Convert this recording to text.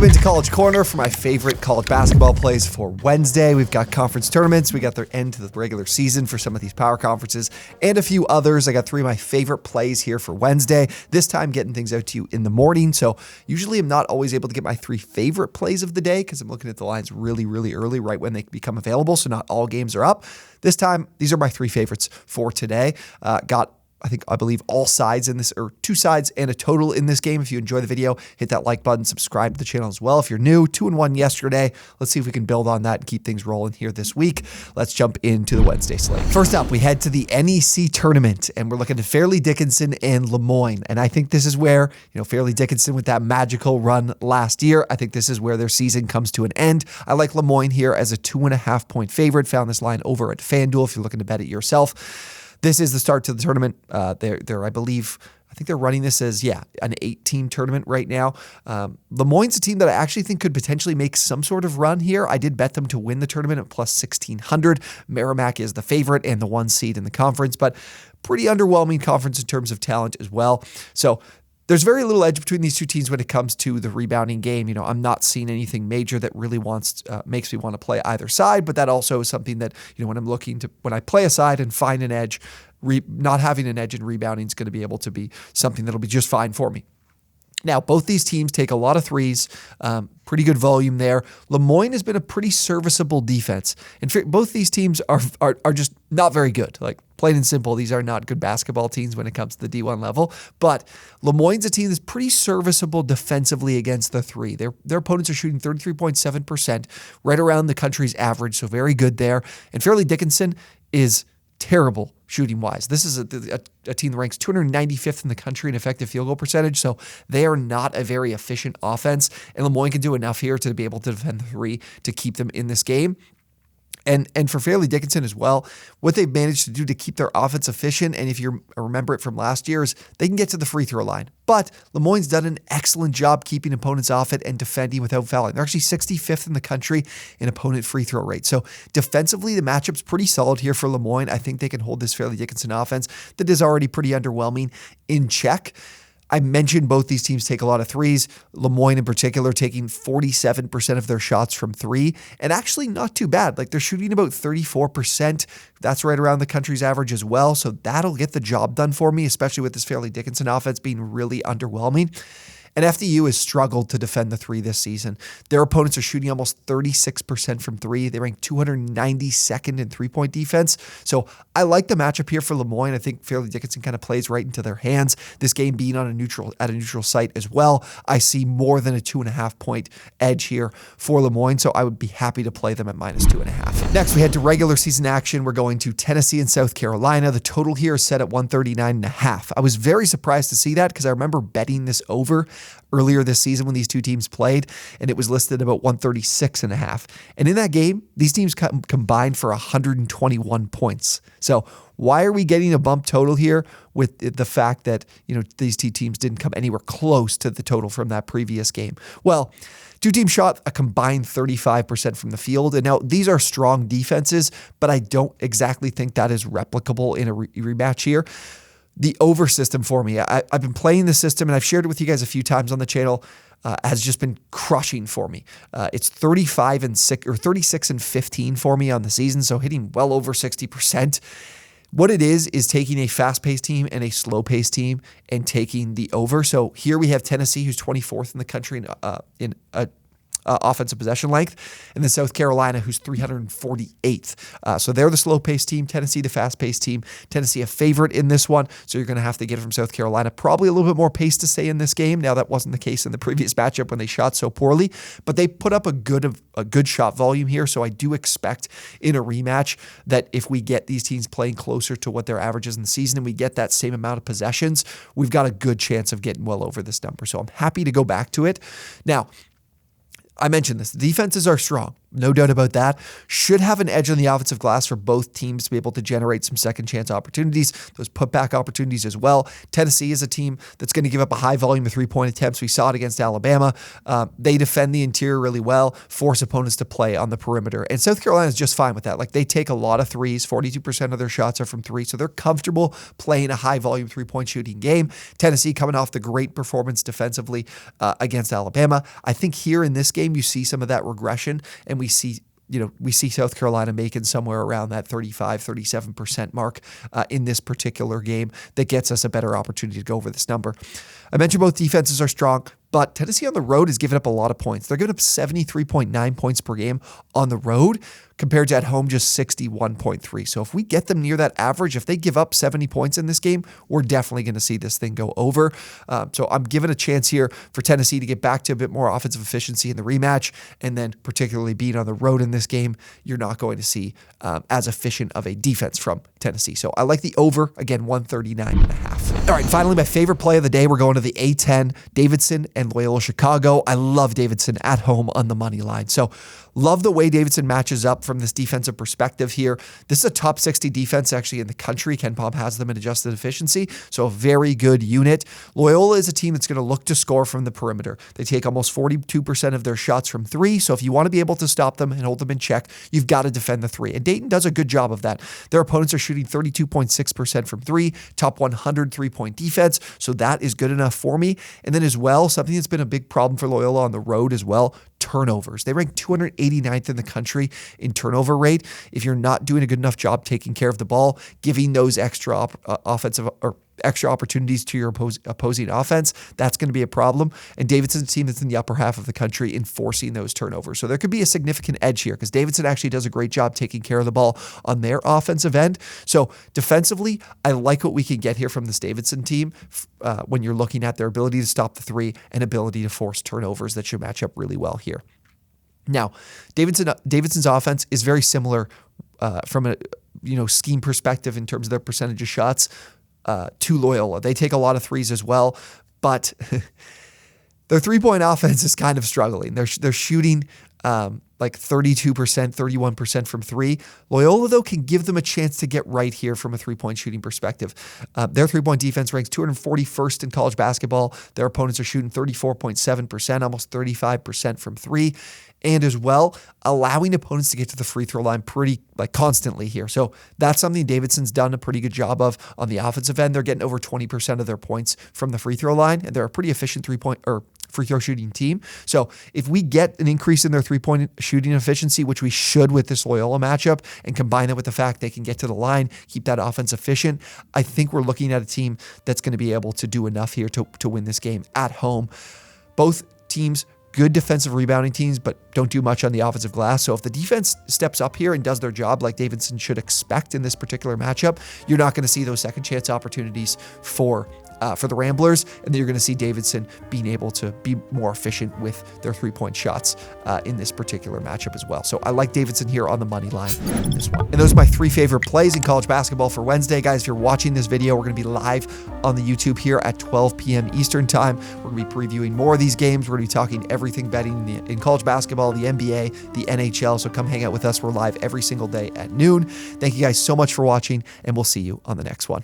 Welcome into College Corner for my favorite college basketball plays for Wednesday. We've got conference tournaments. We got their end to the regular season for some of these power conferences and a few others. I got three of my favorite plays here for Wednesday. This time getting things out to you in the morning. So usually I'm not always able to get my three favorite plays of the day because I'm looking at the lines really, really early, right when they become available. So not all games are up. This time, these are my three favorites for today. I believe all sides in this, or two sides and a total in this game. If you enjoy the video, hit that like button, subscribe to the channel as well. If you're new, 2-1 yesterday. Let's see if we can build on that and keep things rolling here this week. Let's jump into the Wednesday slate. First up, we head to the NEC Tournament, and we're looking at Fairleigh Dickinson and Moyne. And I think this is where, Fairleigh Dickinson with that magical run last year, I think this is where their season comes to an end. I like Moyne here as a 2.5 point favorite. Found this line over at FanDuel if you're looking to bet it yourself. This is the start to the tournament. I think they're running this as, an 8-team tournament right now. Moyne's a team that I actually think could potentially make some sort of run here. I did bet them to win the tournament at plus 1,600. Merrimack is the favorite and the 1 seed in the conference, but pretty underwhelming conference in terms of talent as well. So there's very little edge between these two teams when it comes to the rebounding game. I'm not seeing anything major that really makes me want to play either side, but that also is something that, when I play a side and find an edge, not having an edge in rebounding is going to be able to be something that'll be just fine for me. Now, both these teams take a lot of threes, pretty good volume there. Moyne has been a pretty serviceable defense. And both these teams are just not very good. Like, plain and simple, these are not good basketball teams when it comes to the D1 level. But Moyne's a team that's pretty serviceable defensively against the three. Their opponents are shooting 33.7%, right around the country's average, so very good there. And Fairleigh Dickinson is terrible shooting-wise. This is a team that ranks 295th in the country in effective field goal percentage, so they are not a very efficient offense, and Moyne can do enough here to be able to defend the three to keep them in this game. And for Fairleigh Dickinson as well, what they've managed to do to keep their offense efficient, and if you remember it from last year, is they can get to the free throw line. But Moyne's done an excellent job keeping opponents off it and defending without fouling. They're actually 65th in the country in opponent free throw rate. So defensively, the matchup's pretty solid here for Moyne. I think they can hold this Fairleigh Dickinson offense that is already pretty underwhelming in check. I mentioned both these teams take a lot of threes. Moyne in particular taking 47% of their shots from three, and actually not too bad. Like, they're shooting about 34%. That's right around the country's average as well. So that'll get the job done for me, especially with this Fairleigh Dickinson offense being really underwhelming. And FDU has struggled to defend the three this season. Their opponents are shooting almost 36% from three. They rank 292nd in three-point defense. So I like the matchup here for Moyne. I think Fairleigh Dickinson kind of plays right into their hands. This game being at a neutral site as well, I see more than a 2.5 point edge here for Moyne. So I would be happy to play them at minus 2.5. Next, we head to regular season action. We're going to Tennessee and South Carolina. The total here is set at 139.5. I was very surprised to see that because I remember betting this over earlier this season when these two teams played, and it was listed about 136.5. And in that game, these teams combined for 121 points. So why are we getting a bump total here with the fact that, these two teams didn't come anywhere close to the total from that previous game? Well, two teams shot a combined 35% from the field. And now these are strong defenses, but I don't exactly think that is replicable in a rematch here. The over system for me, I've been playing the system, and I've shared it with you guys a few times on the channel, has just been crushing for me. It's 36 and 15 for me on the season, so hitting well over 60%. What it is taking a fast-paced team and a slow-paced team and taking the over. So here we have Tennessee, who's 24th in the country in offensive possession length, and then South Carolina, who's 348th. So they're the slow-paced team. Tennessee, the fast-paced team. Tennessee, a favorite in this one, so you're going to have to get it from South Carolina. Probably a little bit more pace to stay in this game. Now, that wasn't the case in the previous matchup when they shot so poorly, but they put up a good shot volume here, so I do expect in a rematch that if we get these teams playing closer to what their average is in the season and we get that same amount of possessions, we've got a good chance of getting well over this number. So I'm happy to go back to it. Now, I mentioned this. The defenses are strong, No doubt about that. Should have an edge on the offensive glass for both teams to be able to generate some second chance opportunities, those putback opportunities as well. Tennessee is a team that's going to give up a high volume of three-point attempts. We saw it against Alabama. They defend the interior really well, force opponents to play on the perimeter. And South Carolina is just fine with that. Like, they take a lot of threes. 42% of their shots are from three, so they're comfortable playing a high volume three-point shooting game. Tennessee coming off the great performance defensively against Alabama. I think here in this game, you see some of that regression, and we see South Carolina making somewhere around that 35-37% mark in this particular game that gets us a better opportunity to go over this number. I mentioned both defenses are strong, but Tennessee on the road has given up a lot of points. They're giving up 73.9 points per game on the road compared to at home just 61.3. So if we get them near that average, if they give up 70 points in this game, we're definitely going to see this thing go over. So I'm giving a chance here for Tennessee to get back to a bit more offensive efficiency in the rematch, and then particularly being on the road in this game, you're not going to see as efficient of a defense from Tennessee. So I like the over, again, 139.5. All right, finally, my favorite play of the day, we're going to the A10, Davidson and Loyola Chicago. I love Davidson at home on the money line. So love the way Davidson matches up from this defensive perspective here. This is a top 60 defense actually in the country. Ken Pom has them in adjusted efficiency, so a very good unit. Loyola is a team that's going to look to score from the perimeter. They take almost 42% of their shots from three, so if you want to be able to stop them and hold them in check, you've got to defend the three. And Dayton does a good job of that. Their opponents are shooting 32.6% from three, top 100 three-point defense, so that is good enough for me. And then as well, something that's been a big problem for Loyola on the road as well, turnovers. They rank 289th in the country in turnover rate. If you're not doing a good enough job taking care of the ball, giving those extra offensive or extra opportunities to your opposing offense, that's going to be a problem. And Davidson's a team that's in the upper half of the country enforcing those turnovers. So there could be a significant edge here because Davidson actually does a great job taking care of the ball on their offensive end. So defensively, I like what we can get here from this Davidson team when you're looking at their ability to stop the three and ability to force turnovers. That should match up really well here. Now, Davidson's offense is very similar from a scheme perspective in terms of their percentage of shots to Loyola. They take a lot of threes as well, but their three-point offense is kind of struggling. They're shooting like 32%, 31% from three. Loyola, though, can give them a chance to get right here from a three-point shooting perspective. Their three-point defense ranks 241st in college basketball. Their opponents are shooting 34.7%, almost 35% from three. And as well, allowing opponents to get to the free throw line pretty constantly here. So that's something Davidson's done a pretty good job of on the offensive end. They're getting over 20% of their points from the free throw line, and they're a pretty efficient free throw shooting team. So if we get an increase in their three-point shooting efficiency, which we should with this Loyola matchup, and combine that with the fact they can get to the line, keep that offense efficient, I think we're looking at a team that's going to be able to do enough here to win this game at home. Both teams, good defensive rebounding teams, but don't do much on the offensive glass. So if the defense steps up here and does their job like Davidson should expect in this particular matchup, you're not going to see those second chance opportunities for the Ramblers, and then you're going to see Davidson being able to be more efficient with their three-point shots in this particular matchup as well. So I like Davidson here on the money line in this one. And those are my three favorite plays in college basketball for Wednesday. Guys, if you're watching this video, we're going to be live on the YouTube here at 12 p.m. Eastern time. We're going to be previewing more of these games. We're going to be talking everything betting in college basketball, the NBA, the NHL. So come hang out with us. We're live every single day at noon. Thank you guys so much for watching, and we'll see you on the next one.